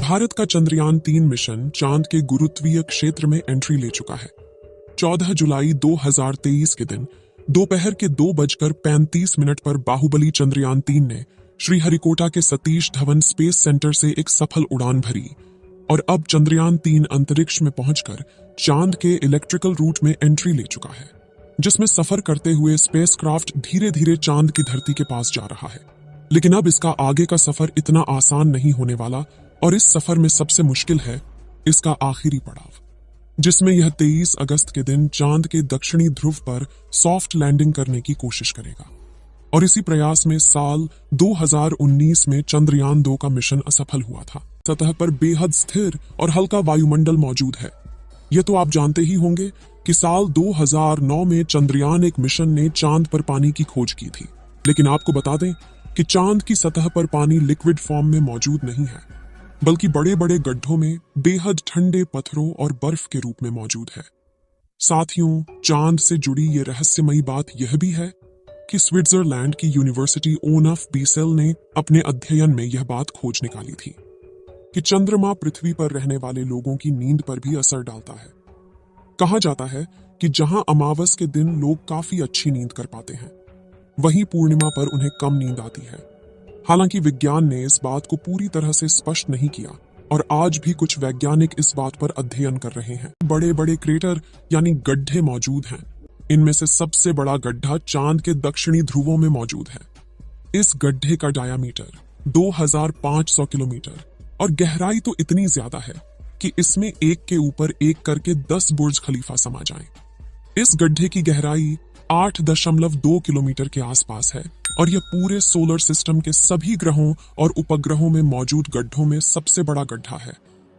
भारत का चंद्रयान-3 मिशन चांद के गुरुत्वीय क्षेत्र में एंट्री ले चुका है। 14 जुलाई 2023 के दिन दोपहर के 2:35 पर बाहुबली चंद्रयान-3 ने श्रीहरिकोटा के सतीश धवन स्पेस सेंटर से एक सफल उड़ान भरी और अब चंद्रयान-3 अंतरिक्ष में पहुंचकर चांद के इलेक्ट्रिकल रूट में एंट्री ले चुका है, जिसमें सफर करते हुए स्पेसक्राफ्ट धीरे धीरे चांद की धरती के पास जा रहा है। लेकिन अब इसका आगे का सफर इतना आसान नहीं होने वाला और इस सफर में सबसे मुश्किल है इसका आखिरी पड़ाव, जिसमें यह 23 अगस्त के दिन चांद के दक्षिणी ध्रुव पर सॉफ्ट लैंडिंग करने की कोशिश करेगा। और इसी प्रयास में साल 2019 में चंद्रयान-2 का मिशन असफल हुआ था। सतह पर बेहद स्थिर और हल्का वायुमंडल मौजूद है। यह तो आप जानते ही होंगे कि साल 2009 में चंद्रयान-1 मिशन ने चांद पर पानी की खोज की थी। लेकिन आपको बता दें कि चांद की सतह पर पानी लिक्विड फॉर्म में मौजूद नहीं है, बल्कि बड़े बड़े गड्ढों में बेहद ठंडे पत्थरों और बर्फ के रूप में मौजूद है। साथियों, चांद से जुड़ी ये रहस्यमयी बात यह भी है कि स्विट्जरलैंड की यूनिवर्सिटी ओनफ बीसेल ने अपने अध्ययन में यह बात खोज निकाली थी कि चंद्रमा पृथ्वी पर रहने वाले लोगों की नींद पर भी असर डालता है। कहा जाता है कि जहां अमावस के दिन लोग काफी अच्छी नींद कर पाते हैं, वहीं पूर्णिमा पर उन्हें कम नींद आती है। हालांकि विज्ञान ने इस बात को पूरी तरह से स्पष्ट नहीं किया और आज भी कुछ वैज्ञानिक इस बात पर अध्ययन कर रहे हैं। बड़े बड़े क्रेटर यानी गड्ढे मौजूद हैं। इनमें से सबसे बड़ा गड्ढा चांद के दक्षिणी ध्रुवों में मौजूद है। इस गड्ढे का डायामीटर 2500 किलोमीटर और गहराई तो इतनी ज्यादा है कि इसमें एक के ऊपर एक करके 10 बुर्ज खलीफा समा जाएं। इस गड्ढे की गहराई 8.2 किलोमीटर के आसपास है और यह पूरे सोलर सिस्टम के सभी ग्रहों और उपग्रहों में मौजूद गड्ढों में सबसे बड़ा गड्ढा है।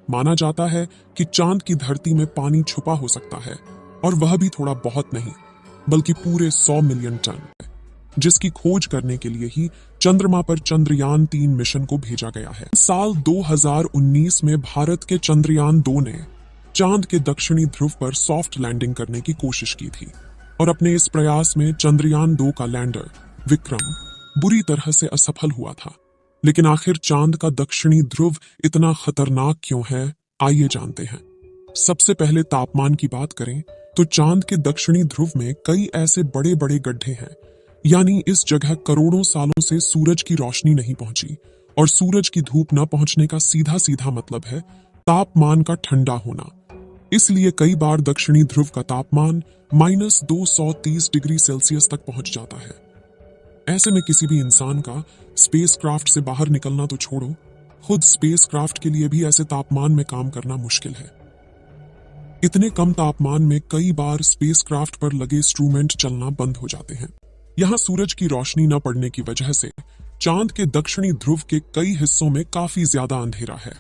माना जाता है कि चांद की धरती में पानी छुपा हो सकता है, और वह भी थोड़ा बहुत नहीं बल्कि पूरे 100 मिलियन टन, जिसकी खोज करने के लिए ही चंद्रमा पर चंद्रयान-3 मिशन को भेजा गया है। साल 2019 में भारत के चंद्रयान-2 ने चांद के दक्षिणी ध्रुव पर सॉफ्ट लैंडिंग करने की कोशिश की थी और अपने इस प्रयास में चंद्रयान-2 का लैंडर विक्रम बुरी तरह से असफल हुआ था। लेकिन आखिर चांद का दक्षिणी ध्रुव इतना खतरनाक क्यों है, आइए जानते हैं। सबसे पहले तापमान की बात करें तो चांद के दक्षिणी ध्रुव में कई ऐसे बड़े बड़े गड्ढे हैं, यानी इस जगह करोड़ों सालों से सूरज की रोशनी नहीं पहुंची, और सूरज की धूप न पहुंचने का सीधा सीधा मतलब है तापमान का ठंडा होना। इसलिए कई बार दक्षिणी ध्रुव का तापमान -230 डिग्री सेल्सियस तक पहुंच जाता है। ऐसे में किसी भी इंसान का स्पेसक्राफ्ट से बाहर निकलना तो छोड़ो, खुद स्पेसक्राफ्ट के लिए भी ऐसे तापमान में काम करना मुश्किल है। इतने कम तापमान में कई बार स्पेसक्राफ्ट पर लगे इंस्ट्रूमेंट चलना बंद हो जाते हैं। यहाँ सूरज की रोशनी न पड़ने की वजह से चांद के दक्षिणी ध्रुव के कई हिस्सों में काफी ज्यादा अंधेरा है,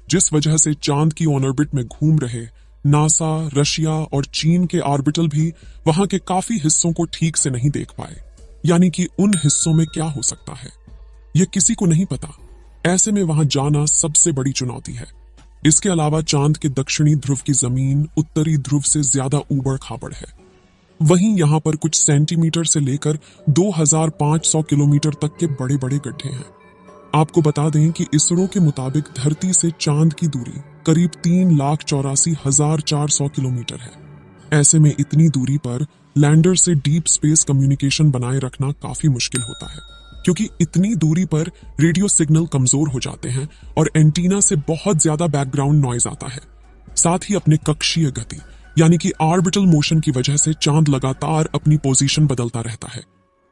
जिस वजह से चांद की ऑर्बिट में घूम रहे नासा, रशिया और चीन के ऑर्बिटल भी वहां के काफी हिस्सों को ठीक से नहीं देख पाए। यानी कि उन हिस्सों में क्या हो सकता है यह किसी को नहीं पता। ऐसे में वहां जाना सबसे बड़ी चुनौती है। इसके अलावा चांद के दक्षिणी ध्रुव की जमीन उत्तरी ध्रुव से ज्यादा ऊबड़ खाबड़ है। वहीं यहां पर कुछ सेंटीमीटर से लेकर 2500 किलोमीटर तक के बड़े बड़े गड्ढे हैं। आपको बता दें कि इसरो के मुताबिक धरती से चांद की दूरी करीब 3,84,400 किलोमीटर है। ऐसे में इतनी दूरी पर लैंडर से डीप स्पेस कम्युनिकेशन बनाए रखना काफी मुश्किल होता है, क्योंकि इतनी दूरी पर रेडियो सिग्नल कमजोर हो जाते हैं और एंटीना से बहुत ज्यादा बैकग्राउंड नॉइज आता है। साथ ही अपने कक्षीय गति यानी कि ऑर्बिटल मोशन की वजह से चांद लगातार अपनी पोजीशन बदलता रहता है।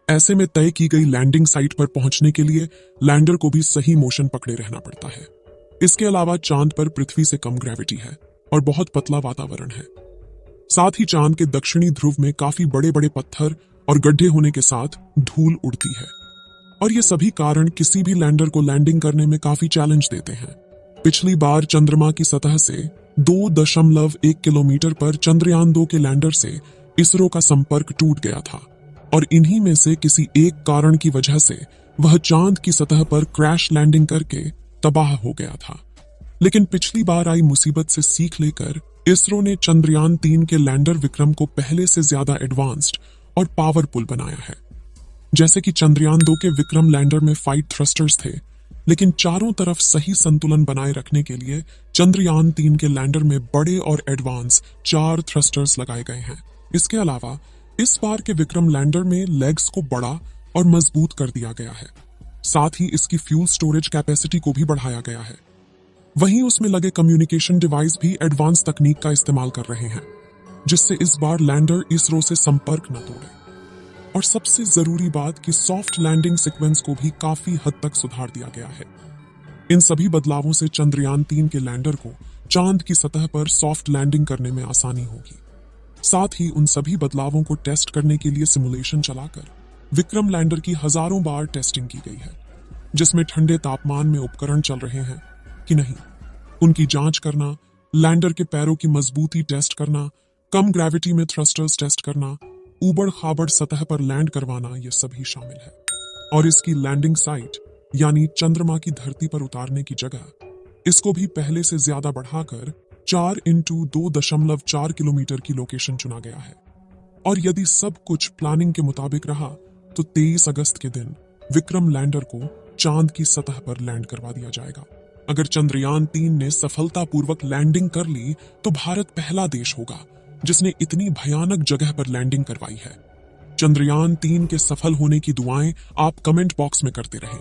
ऐसे में तय की गई लैंडिंग साइट पर पहुंचने के लिए लैंडर को भी सही मोशन पकड़े रहना पड़ता है। इसके अलावा चांद पर पृथ्वी से कम ग्रेविटी है और बहुत पतला वातावरण है। साथ ही चांद के दक्षिणी ध्रुव में काफी बड़े बड़े पत्थर और गड्ढे होने के साथ धूल उड़ती है, और ये सभी कारण किसी भी लैंडर को लैंडिंग करने में काफी चैलेंज देते हैं। पिछली बार चंद्रमा की सतह से 2.1 किलोमीटर पर चंद्रयान-2 के लैंडर से इसरो का संपर्क टूट गया था, और इन्हीं में से किसी एक कारण की वजह से वह चांद की सतह पर क्रैश लैंडिंग करके तबाह हो गया था। लेकिन पिछली बार आई मुसीबत से सीख लेकर इसरो ने चंद्रयान-3 के लैंडर विक्रम को पहले से ज्यादा एडवांस्ड और पावरफुल बनाया है। जैसे कि चंद्रयान-2 के विक्रम लैंडर में 5 थ्रस्टर्स थे, लेकिन चारों तरफ सही संतुलन बनाए रखने के लिए चंद्रयान 3 के लैंडर में बड़े और एडवांस 4 थ्रस्टर्स लगाए गए हैं। इसके अलावा इस बार के विक्रम लैंडर में लेग्स को बड़ा और मजबूत कर दिया गया है। साथ ही इसकी फ्यूल स्टोरेज कैपेसिटी को भी बढ़ाया गया है। वहीं उसमें लगे कम्युनिकेशन डिवाइस भी एडवांस तकनीक का इस्तेमाल कर रहे हैं, जिससे इस बार लैंडर इसरो से संपर्क न तोड़े। और सबसे जरूरी बात कि सॉफ्ट लैंडिंग सीक्वेंस को भी काफी हद तक सुधार दिया गया है। इन सभी बदलावों से चंद्रयान 3 के लैंडर को चांद की सतह पर सॉफ्ट लैंडिंग करने में आसानी होगी। साथ ही उन सभी बदलावों को टेस्ट करने के लिए सिमुलेशन चलाकर विक्रम लैंडर की हजारों बार टेस्टिंग की गई है, जिसमें ठंडे तापमान में उपकरण चल रहे हैं कि नहीं, उनकी जांच करना, लैंडर के पैरों की मजबूती टेस्ट करना, कम ग्रेविटी में थ्रस्टर्स टेस्ट करना, ऊबड़ खाबड़ सतह पर लैंड करवाना, ये सभी शामिल है। और इसकी लैंडिंग साइट यानी चंद्रमा की धरती पर उतारने की जगह, इसको भी पहले से ज्यादा बढ़ाकर 4x2.4 किलोमीटर की लोकेशन चुना गया है। और यदि सब कुछ प्लानिंग के मुताबिक रहा तो 23 अगस्त के दिन विक्रम लैंडर को चांद की सतह पर लैंड करवा दिया जाएगा। अगर चंद्रयान 3 ने सफलतापूर्वक लैंडिंग कर ली तो भारत पहला देश होगा जिसने इतनी भयानक जगह पर लैंडिंग करवाई है। चंद्रयान 3 के सफल होने की दुआएं आप कमेंट बॉक्स में करते रहें।